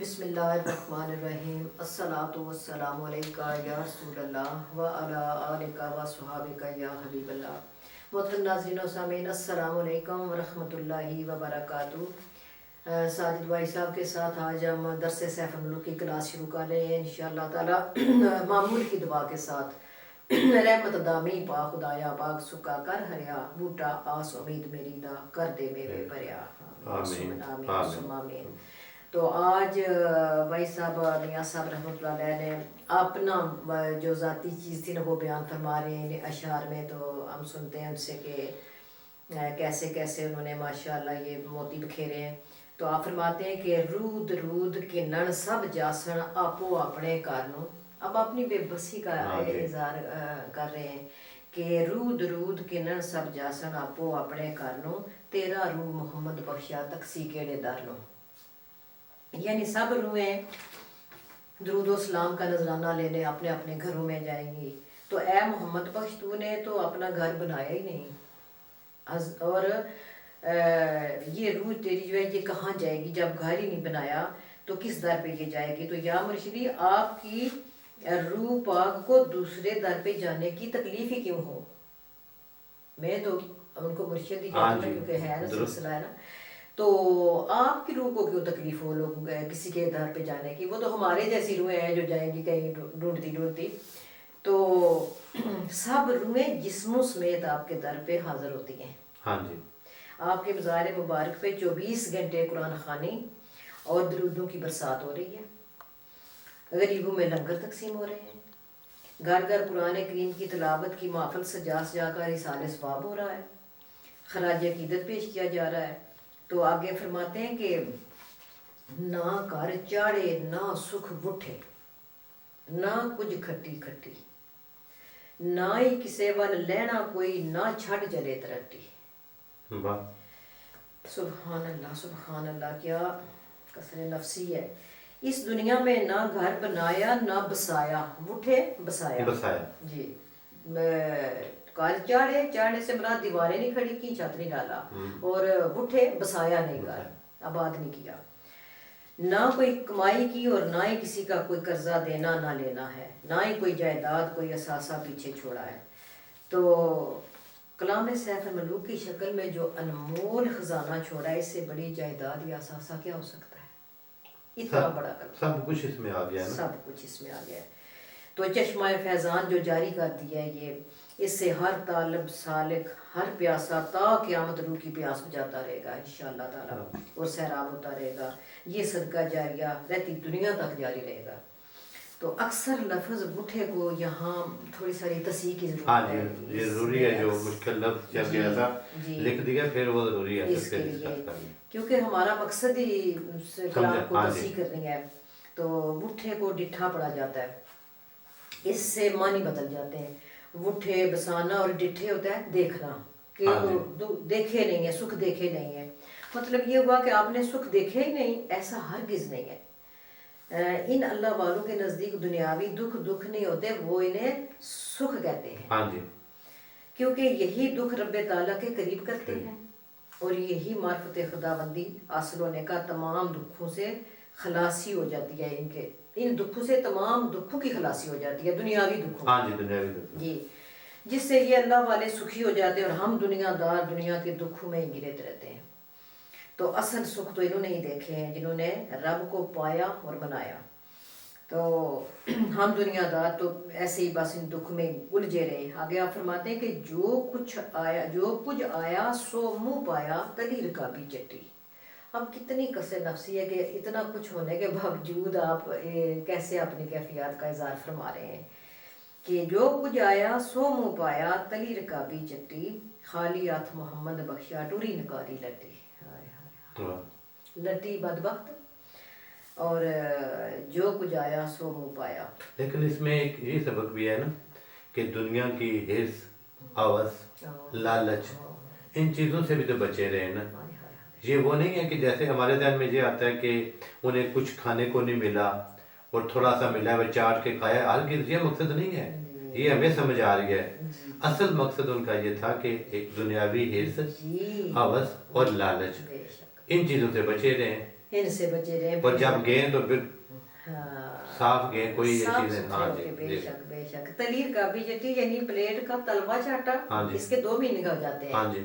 بسم اللہ الرحمن الرحیم الصلاۃ والسلام علیکہ یا رسول اللہ وعلی آلکہ و صحابکہ یا حبیب اللہ۔ محترم ناظرین و سامعین، السلام علیکم ورحمۃ اللہ وبرکاتہ۔ ساجد بھائی صاحب کے ساتھ آج ہم درس سیف الملوک کی کلاس شروع کر رہے ہیں انشاءاللہ تعالی معمول کی دعا کے ساتھ۔ رحمت دامی پا خدایا پاک سکا کر ہریا بوٹا آس امید میری دا کر دے میرے بھریا۔ آمین آمین آمین۔ تو آج بھائی صاحب میاں صاحب رحمۃ اللہ علیہ نے اپنا جو ذاتی چیز تھی نا وہ بیان فرما رہے ہیں اشعار میں، تو ہم سنتے ہیں ان سے کہ کیسے کیسے انہوں نے ماشاءاللہ یہ موتی بکھیرے ہیں۔ تو آپ فرماتے ہیں کہ رود رود کے نن سب جاسن آپو اپنے کارنوں۔ اب اپنی بے بسی کا اظہار کر رہے ہیں کہ رود رود کے نن سب جاسن آپو اپنے کارنوں، تیرا روح محمد بخشا تکسی کیڑے دارنوں۔ یعنی سب روحیں درود و سلام کا نذرانہ لینے اپنے اپنے گھروں میں جائیں گی، تو اے محمد بخش تو نے تو اپنا گھر بنایا ہی نہیں، اور یہ روح تیری جو ہے یہ کہاں جائے گی؟ جب گھر ہی نہیں بنایا تو کس در پہ یہ جائے گی؟ تو یا مرشدی آپ کی روح پاک کو دوسرے در پہ جانے کی تکلیف ہی کیوں ہو؟ میں تو ان کو مرشد ہی کہتی ہوں کیونکہ ہے نا سلسلہ ہے نا، تو آپ کی روح کو کیوں تکلیف ہو لوگ کسی کے در پہ جانے کی؟ وہ تو ہمارے جیسی روحیں ہیں جو جائیں گی کہیں ڈھونڈتی ڈھونڈتی۔ تو سب روحیں جسموں سمیت آپ کے در پہ حاضر ہوتی ہیں۔ ہاں جی، آپ کے مزار مبارک پہ 24 گھنٹے قرآن خوانی اور درودوں کی برسات ہو رہی ہے، غریبوں میں لنگر تقسیم ہو رہے ہیں، گھر گھر قرآن کریم کی تلاوت کی محفل سجا سجا کر اِصال ثواب ہو رہا ہے، خراج عقیدت پیش کیا جا رہا ہے۔ تو آگے فرماتے ہیں کہ نہ کر چاڑے نہ سکھ بٹھے، نہ کچھ کھٹی کھٹی، نہ ہی کسے ول لینا کوئی، نہ چھٹ جلے ترٹی۔ سبحان اللہ سبحان اللہ، کیا کسر نفسی ہے۔ اس دنیا میں نہ گھر بنایا نہ بسایا، بٹھے بسایا جی، کار چاڑے، چاڑے سے مراد دیواریں نہیں کھڑی کی، چھت نہیں ڈالا، اور بٹھے بسایا نہیں، گھر آباد نہیں کیا، نہ کوئی کمائی کی اور نہ ہی کسی کا کوئی قرضہ دینا نہ لینا ہے، نہ ہی کوئی جائیداد کوئی اثاثہ پیچھے چھوڑا ہے۔ تو کلام سیف الملوک کی شکل میں جو انمول خزانہ چھوڑا ہے، اس سے بڑی جائیداد یا اثاثہ کیا ہو سکتا ہے؟ اتنا بڑا کلام، سب کچھ اس میں آ گیا ہے، سب کچھ اس میں آ گیا ہے۔ تو چشمہ فیضان جو جاری کر دیا ہے یہ، اس سے ہر طالب سالک، ہر پیاسا تا قیامت روح کی پیاس بجاتا رہے گا انشاءاللہ تعالی، اور سیراب ہوتا رہے گا، یہ صدقہ جاریہ رہتی دنیا تک جاری رہے گا۔ تو اکثر لفظ بٹھے کو یہاں تھوڑی ساری تصحیح کی ضرورت ہے، یہ ضروری ہے، جو مشکل لفظ جب ایسا لکھ دیا پھر وہ ضروری ہے اس کے لیے، کیونکہ ہمارا مقصد ہی کلام کو تصحیح کرنی ہے۔ تو بٹھے کو ڈٹھا پڑا جاتا ہے، اس سے معنی بدل جاتے ہیں۔ وٹھے بسانا اور ڈٹھے ہوتا ہے دیکھنا، کہ دیکھے نہیں ہیں، سکھ دیکھے نہیں ہیں، مطلب یہ ہوا کہ آپ نے سکھ دیکھے ہی نہیں، ایسا ہرگز نہیں ہے۔ ان اللہ والوں کے نزدیک دنیاوی دکھ نہیں ہوتے، وہ انہیں سکھ کہتے ہیں، کیونکہ یہی دکھ رب تعالیٰ کے قریب کرتے ہیں، اور یہی معرفت خداوندی حاصل ہونے کا تمام دکھوں سے خلاصی ہو جاتی ہے، ان دکھوں سے تمام دکھوں کی خلاصی ہو جاتی ہے، دنیاوی دکھوں جی، جس سے یہ اللہ والے سکھی ہو جاتے ہیں، اور ہم دنیا دار دنیا کے دکھوں میں گرتے رہتے ہیں۔ تو اصل سکھ تو انہوں نے ہی دیکھے ہیں جنہوں نے رب کو پایا اور بنایا۔ تو ہم دنیا دار تو ایسے ہی بس ان دکھ میں الجھے رہے۔ آگے آپ فرماتے ہیں کہ جو کچھ آیا سو منہ پایا تلی رکابی چٹی۔ اب کتنی کسر نفسی ہے کہ اتنا کچھ ہونے کے باوجود آپ کیسے اپنی کیفیات کا اظہار فرما رہے ہیں کہ جو کچھ آیا سو منہ پایا تلی رکابی چٹی، خالی ہاتھ محمد بخشا ٹوری نکاری لٹی۔ لٹی بدبخت، اور جو کچھ آیا سو منہ پایا۔ لیکن اس میں ایک یہ سبق بھی ہے نا کہ دنیا کی حرص، ہوس، لالچ، ان چیزوں سے بھی تو بچے رہے نا۔ یہ وہ نہیں ہے کہ جیسے ہمارے ذہن میں یہ آتا ہے کہ انہیں کچھ کھانے کو نہیں ملا اور تھوڑا سا ملا وہ چاٹ کے کھایا، ہرگز یہ مقصد نہیں ہے، یہ ہمیں سمجھ آ رہی ہے۔ اصل مقصد ان کا یہ تھا کہ ایک دنیاوی حرص، ہوس اور لالچ، ان چیزوں سے بچے رہیں۔ ان سے بچے رہیں. اور جب گئے تو پھر صاف گئے کوئی یہ صاف چیزیں. ستھرے ہو کے. بے شک بے شک. تلیر کا بھی جتی یعنی پلیٹ کا تلوا چاٹا اس کے 2 مہینے ہو جاتے ہیں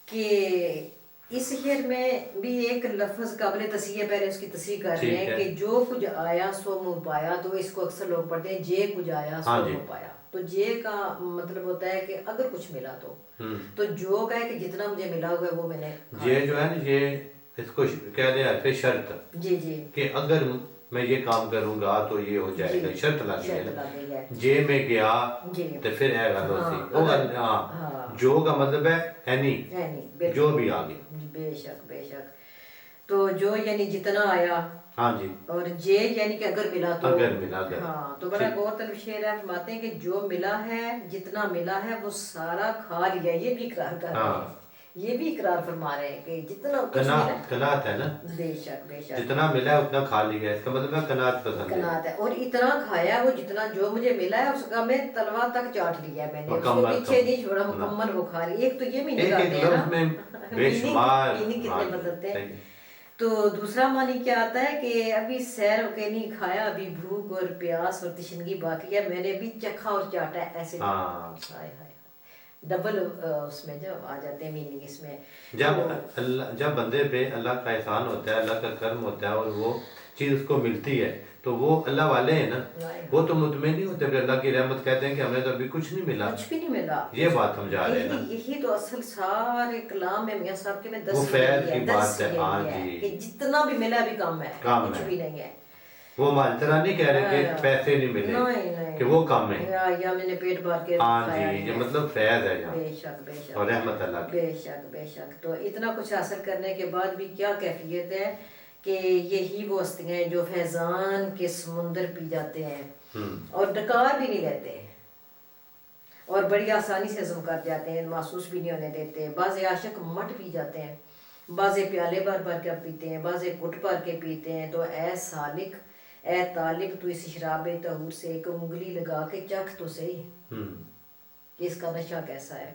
کہ اس شعر میں بھی ایک لفظ قابل تصحیح ہے. پہلے اس کی تصحیح کر رہے ہیں کہ جو کچھ آیا سو منہ پایا. تو اس کو اکثر لوگ پڑھتے ہیں جے کچھ آیا سو منہ پایا. تو جے کا مطلب ہوتا ہے کہ اگر کچھ ملا تو جو کا ہے کہ جتنا مجھے ملا ہوا ہے وہ میں نے. یہ جو ہے نا یہ اس کو کہہ دیں حرف شرط. جی جی. کہ اگر میں یہ کام کروں گا تو یہ ہو جائے گا. شرط لگی ہے. جے میں گیا تو پھر ہے گا دوسری. جو کا مطلب ہے اینی جو بھی آگے. بے شک بے شک. تو جو یعنی جتنا آیا. ہاں جی. اور جے یعنی کہ اگر ملا تو. اگر ملا. ہاں تو بڑا غور طلب شعر ہے. فرماتے ہیں کہ جو ملا ہے جتنا ملا ہے وہ سارا کھا لیا. یہ بھی اقرار کر رہے ہیں. یہ بھی اقرار فرما رہے ہیں کہ جتنا قناعت ہے نا. بے شک بے شک. جتنا ملا ہے اتنا کھا لیا. اس کا مطلب ہے قناعت پسند ہے. قناعت ہے. اور اتنا کھایا وہ جتنا جو مجھے ملا ہے اس کا میں تلوا تک چاٹ لیا میں نے. اس کو پیچھے نہیں چھوڑا. مکمل وہ کھا رہی. ایک تو یہ معنی کرتے ہیں نا. بے شمار کتنے بدلتے ہیں. تو دوسرا معنی کیا آتا ہے کہ ابھی سیر ہو کے نہیں کھایا. ابھی بھوک اور پیاس اور تشنگی باقی ہے. میں نے بھی چکھا اور چاٹا ہے. ایسے ہائے ہائے ڈبل اس میں جو آ جاتے ہیں میننگ اس میں. جب بندے پہ اللہ کا احسان ہوتا ہے, اللہ کا کرم ہوتا ہے اور وہ چیز اس کو ملتی ہے تو وہ اللہ والے ہیں نا, وہ تو مطمئن نہیں ہوتے کہ اللہ کی رحمت کہتے ہیں کہ ہمیں تو ابھی کچھ نہیں ملا. کچھ بھی نہیں ملا. یہ بات سمجھا رہے ہیں نا. یہی تو اصل سارے کلام میں میاں صاحب کے میں 10 وہ فیض کی بات ہے. ہاں جی. کہ جتنا بھی ملا ابھی کم ہے. کچھ بھی نہیں ہے. وہ مالترا نہیں کہہ رہے کہ پیسے نہیں ملے کہ وہ کم ہے یا میں نے پیٹ بھر کے. ہاں جی. یہ مطلب فیض ہے بے شک بے شک. اور رحمت اللہ کی. بے شک بے شک. تو اتنا کچھ حاصل کرنے کے بعد بھی کیا کیفیت ہے کہ یہی وہ ہستیاں ہیں جو فیضان کے سمندر پی جاتے ہیں اور ڈکار بھی نہیں لیتے اور بڑی آسانی سے ہضم کر جاتے ہیں. محسوس بھی نہیں ہونے دیتے. بعض عاشق مٹ پی جاتے ہیں. بعض پیالے بھر بھر کے پیتے ہیں. بعض کٹ بھر کے پیتے ہیں. تو اے سالک اے طالب تو اس شراب طہور سے ایک انگلی لگا کے چکھ تو صحیح کہ اس کا نشہ کیسا ہے.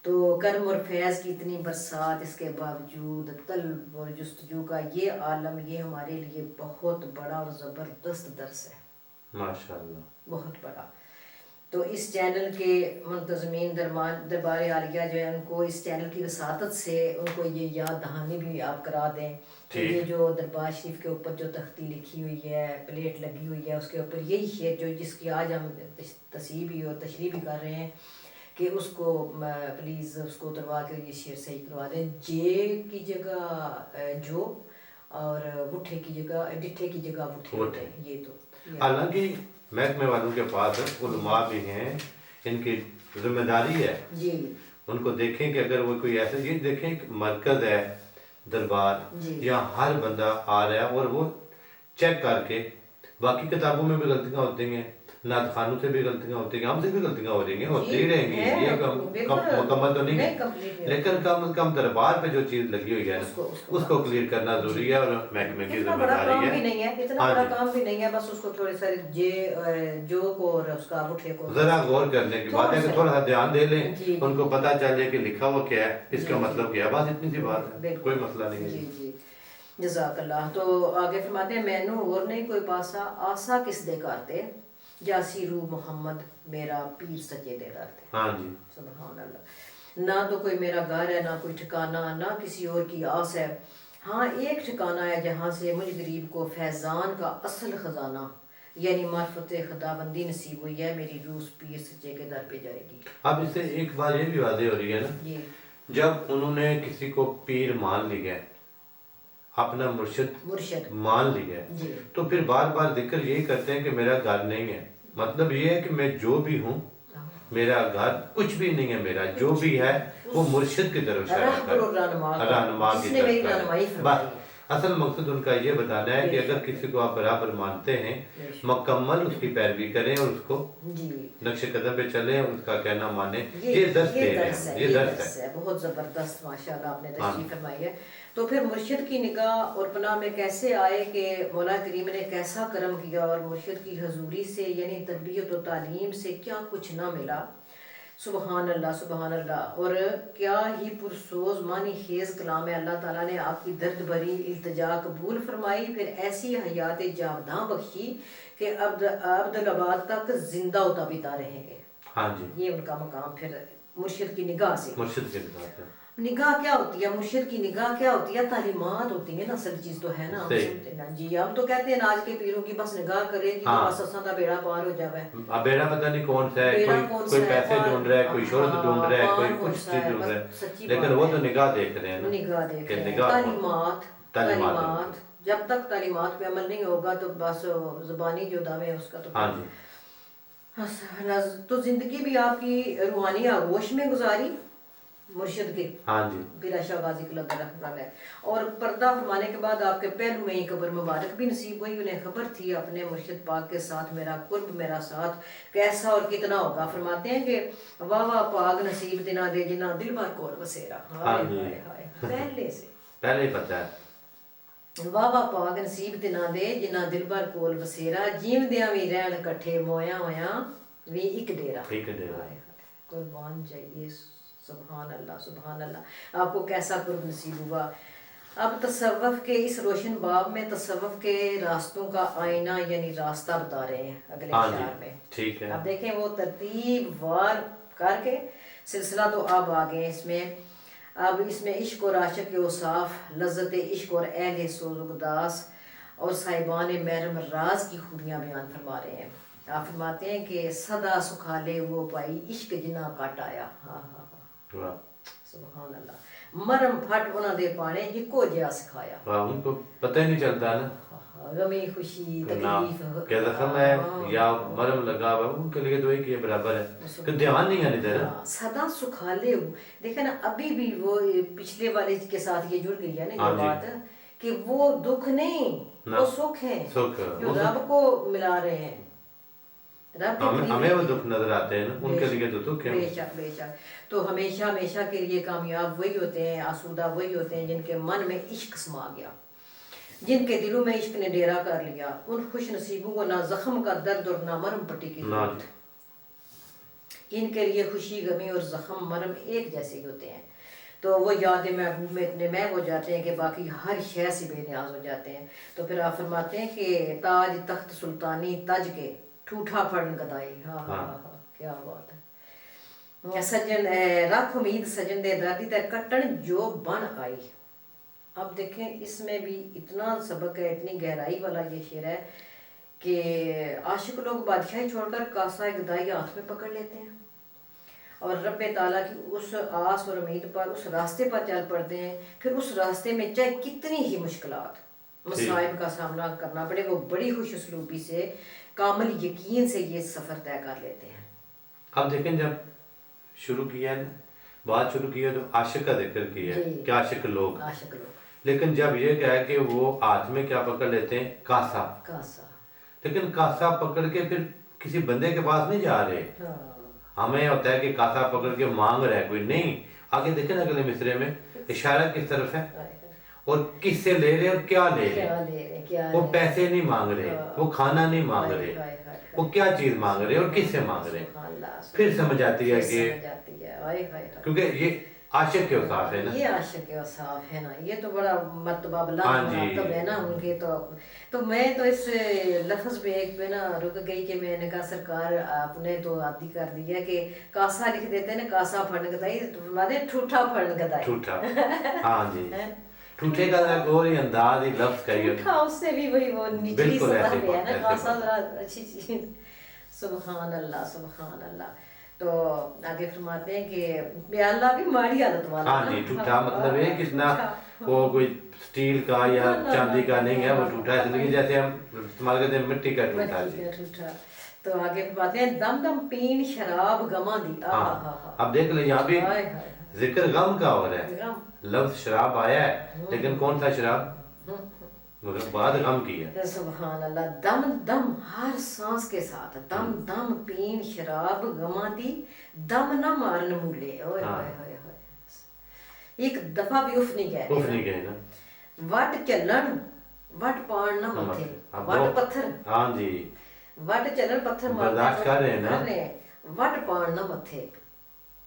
تو کرم اور فیض کی اتنی برسات اس کے باوجود طلب اور جستجو کا یہ عالم یہ ہمارے لیے بہت بڑا اور زبردست درس ہے. ماشاءاللہ. بہت بڑا. تو اس چینل کے منتظمین دربار عالیہ جو ہے ان کو اس چینل کی وساطت سے ان کو یہ یاد دہانی بھی آپ کرا دیں کہ یہ جو دربار شریف کے اوپر جو تختی لکھی ہوئی ہے, پلیٹ لگی ہوئی ہے, اس کے اوپر یہی شعر جو جس کی آج ہم تصحیح بھی اور تشریح بھی کر رہے ہیں کہ اس کو پلیز اس کو اتروا کے یہ شعر صحیح کروا دیں. جے کی جگہ جو اور وٹھے کی جگہ ڈٹھے کی جگہ وٹھے. یہ تو حالانکہ محکمے والوں کے پاس علماء بھی ہیں, ان کی ذمہ داری ہے جی ان کو دیکھیں کہ اگر وہ کوئی ایسا یہ دیکھیں کہ مرکز ہے دربار یا ہر بندہ آ رہا ہے اور وہ چیک کر کے باقی کتابوں میں بھی غلطیاں ہوتی ہیں, نعت خوانوں سے بھی غلطیاں ہوتی ہیں, ہم سے بھی غلطیاں ہو رہی ہیں, ہوتی ہی رہیں گی. یہ مکمل تو نہیں ہے لیکن کم از کم دربار پہ جو چیز لگی ہوئی ہے اس کو کلیئر کرنا ضروری ہے اور محکمے کی ذمہ داری ہے. اتنا بڑا کام بھی نہیں ہے, بس اس کو تھوڑے سارے جو کو اور اس کا وٹھے کو ذرا غور کرنے کی بات ہے کہ تھوڑا سا دھیان دے لیں, ان کو پتہ چل جائے کہ لکھا ہوا کیا ہے, اس کا مطلب کیا ہے. بس اتنی سی بات ہے, کوئی مسئلہ نہیں ہے. جی جی جزاک اللہ. تو آگے فرماتے ہیں مینو اور نہیں کوئی پاسا آسا کس دے کرتے جاسی روح محمد میرا پیر سچے دے درتے. ہاں جی سبحان اللہ. نہ تو کوئی میرا گھر ہے, نہ کوئی ٹھکانہ, نہ کسی اور کی آس ہے. ہاں ایک ٹھکانہ ہے جہاں سے مجھ غریب کو فیضان کا اصل خزانہ یعنی معرفت خداوندی نصیب ہوئی ہے. میری روح پیر سچے کے در پہ جائے گی. اب اس سے ایک بات یہ بھی واضح ہو رہی ہے نا, جب انہوں نے کسی کو پیر مان لیا, اپنا مرشد مان لیا, تو پھر بار بار ذکر یہی کرتے ہیں کہ میرا گھر نہیں ہے. مطلب یہ ہے کہ میں جو بھی ہوں میرا گھر کچھ بھی نہیں ہے, میرا جو بھی ہے وہ مرشد کی طرف رہنما کی طرف. بس اصل مقصد ان کا یہ بتانا ہے کہ اگر کسی کو آپ برابر مانتے ہیں مکمل اس کی پیروی کریں اور اس کو نقش قدم پہ چلیں اور اس کا کہنا مانیں. یہ درس دے رہے ہیں, یہ درس ہے. بہت زبردست ماشاءاللہ آپ نے تشریح فرمائی ہے. تو پھر مرشد کی نگاہ اور پناہ میں کیسے آئے کہ مولا کریم نے کیسا کرم کیا اور مرشد کی حضوری سے یعنی تربیت و تعلیم سے کیا کچھ نہ ملا. سبحان اللہ اور کیا ہی پرسوز معنی خیز کلام ہے. اللہ تعالیٰ نے آپ کی درد بھری التجا قبول فرمائی, پھر ایسی حیات جاوداں بخشی کہ عبدالآباد تک زندہ و تابیدار رہیں گے. ہاں جی, یہ ان کا مقام پھر مرشد کی نگاہ سے. مرشد کے ساتھ نگاہ کیا ہوتی ہے, مرشد کی نگاہ کیا ہوتی ہے؟ تعلیمات ہوتی ہیں نا, اصل چیز تو ہے نا. ہم سمجھتے ہیں جی, ہم تو کہتے ہیں آج کے پیروں کی بس نگاہ کرے گی تو بس اساں دا بیڑا پار ہو جاوے. اب بیڑا پتہ نہیں کون سا ہے, کوئی پیسے ڈھونڈ رہا ہے, کوئی شہرت ڈھونڈ رہا ہے, کوئی کچھ چیز ڈھونڈ رہا ہے, لیکن وہ تو نگاہ دیکھ رہے ہیں نا, نگاہ دیکھ رہے ہیں. تعلیمات جب تک تعلیمات پہ عمل نہیں ہوگا تو بس زبانی جو دعوے ہیں اس کا تو. ہاں جی, تو زندگی بھی آپ کی روحانی آغوش میں گزاری مرشد کے. ہاں جی, پیرا شاہ غازی قلعہ رحمۃ ہے. اور پردہ فرمانے کے بعد آپ کے پہلو میں ہی قبر مبارک بھی نصیب ہوئی. انہیں خبر تھی اپنے مرشد پاک کے ساتھ میرا قرب میرا ساتھ کیسا اور کتنا ہوگا. فرماتے ہیں کہ واہ واہ پاک نصیب دینا دے جنا دل بھر کول وسیرا. پہلے سے پہلے ہی پتہ ہے. واہ واہ پاک نصیب دینا دے جنا دل بھر کول وسیرا, جیوندیاں وی رہن کٹھے مویاں ہویاں وی ایک ڈیرا. قربان جائیے. سبحان اللہ. آپ کو کیسا قرب نصیب ہوا. اب تصوف کے اس روشن باب میں تصوف کے راستوں کا آئینہ یعنی راستہ بتا رہے ہیں اگلے اشعار میں. ٹھیک ہے, اب دیکھیں وہ ترتیب وار کر کے سلسلہ تو اب آگے اس میں. اب اس میں عشق اور عاشق کے اوصاف, لذت عشق اور اہل سوز و گداس اور صاحبان محرم راز کی خوبیاں بیان فرما رہے ہیں. آپ فرماتے ہیں کہ صدا سکھالے وہ پائی عشق جنا کٹ آیا. ہاں ہاں ہاں, سبحان اللہ. مرم پھٹ انہاں دے پانے جکو جیا سکھایا. ان کو پتہ ہی نہیں چلتا نا غمی خوشی تکلیف کیا زخم ہے یا مرم لگا ہوا, ان کے لیے تو ایک ہی برابر ہے, کہ دھیان نہیں ہے ادھر. صدا سکھالے ہو, دیکھیں نا ابھی بھی وہ پچھلے والے کے ساتھ یہ جڑ گئی ہے نا یہ بات, کہ وہ دکھ نہیں وہ سکھ ہیں جو رب کو ملا رہے ہیں. ہمیں وہ دکھ نظر آتے ہیں نا, ان کے لیے تو دکھ ہے. بے شک بے شک. تو ہمیشہ ہمیشہ کے لیے کامیاب وہی ہوتے ہیں, آسودہ وہی ہوتے ہیں جن کے من میں عشق سما گیا, جن کے دلوں میں عشق نے ڈیرا کر لیا. ان خوش نصیبوں کو نہ زخم کا درد اور نہ مرم پٹی کی ضرورت. ان کے لیے خوشی غمی اور زخم مرم ایک جیسے ہی ہوتے ہیں. تو وہ یاد محبوب میں اتنے محو ہو جاتے ہیں کہ باقی ہر شے سے بے نیاز ہو جاتے ہیں. تو پھر آپ فرماتے ہیں کہ تاج تخت سلطانی تج کے ٹھوٹھا پھڑن گدائی. ہاں ہاں ہاں, کیا بات ہے. سجن رکھ امید سجن دے دادی تے کٹن جو بن آئی. اب دیکھیں اس میں بھی اتنا سبق ہے, اتنی گہرائی والا یہ شعر ہے کہ عاشق لوگ بادشاہی چھوڑ کر کاسہ گدائی ہاتھ میں پکڑ لیتے ہیں اور رب تعالیٰ کی اس آس اور امید پر اس راستے پر چل پڑتے ہیں. پھر اس راستے میں چاہے کتنی ہی مشکلات مصائب کا سامنا کرنا پڑے, وہ بڑی خوش اسلوبی سے کامل یقین سے یہ سفر طے کر لیتے ہیں. اب دیکھیں جب شروع کیا ہے بات شروع کی ہے تو عاشق کا ذکر کیا ہے کہ عاشق لوگ, لیکن جب یہ کہا ہے کہ وہ ہاتھ میں کیا پکڑ لیتے ہیں, کاسا. لیکن کاسا پکڑ کے پھر کسی بندے کے پاس نہیں جا رہے. ہمیں ہوتا ہے کہ کاسا پکڑ کے مانگ رہا ہے کوئی, نہیں. آگے دیکھیں نا اگلے مصرے میں اشارہ کس طرف ہے اور کس سے لے رہے اور کیا لے رہے. وہ پیسے نہیں مانگ رہے, وہ کھانا نہیں مانگ رہے, وہ کیا چیز مانگ رہے اور کس سے مانگ رہے. پھر سمجھ آتی ہے کہ کیونکہ یہ عاشق کے اوصاف ہے نا, یہ عاشق کے اوصاف ہے نا, یہ تو بڑا مرتبہ بلند مرتب ہے نا ان کے. تو میں تو اس لفظ پہ ایک پہ نا رک گئی کہ میں نے کہا سرکار آپ نے تو عادی کر دیا کہ کاسا لکھ دیتے ہیں نا, کاسا پھڑن گدائی, ٹھوٹھا پھڑن گدائی. ٹھوٹھا, ہاں جی, ٹھوٹھے کا اور ہی انداز ہی لفظ کا ہی ٹھوٹھا, اس سے بھی وہی وہ نچلی سطح پہ ہے نا, کاسا ذرا اچھی چیز. سبحان اللہ سبحان اللہ. تو آگے فرماتے ہیں کہ پیالہ بھی ماڑی عادت والا. ہاں جی, ٹھوٹھا مطلب ہے کتنا وہ کوئی سٹیل کا یا چاندی کا نہیں ہے, وہ ٹوٹا ہے, لیکن جیسے ہم استعمال کرتے ہیں مٹی کا ٹوٹا. تو آگے باتیں ہیں دم دم پین شراب غماں دی. اب دیکھ لیں یہاں بھی ذکر غم کا ہو رہا ہے, لفظ شراب آیا ہے لیکن کون سا شراب, بات غم کی ہے. سبحان اللہ. دم دم ہر سانس کے ساتھ, دم دم پین شراب غماں دی, دم نہ مارن مولے. اوئے ہوئے ہوئے ہوئے, ایک دفعہ بھی اف نہیں گئے نا. وٹ چلن وٹ پان نہ متھے, وٹ پتھر. ہاں جی, وٹ چلن پتھر برداشت کر رہے ہیں نا, وٹ پان نہ متھے.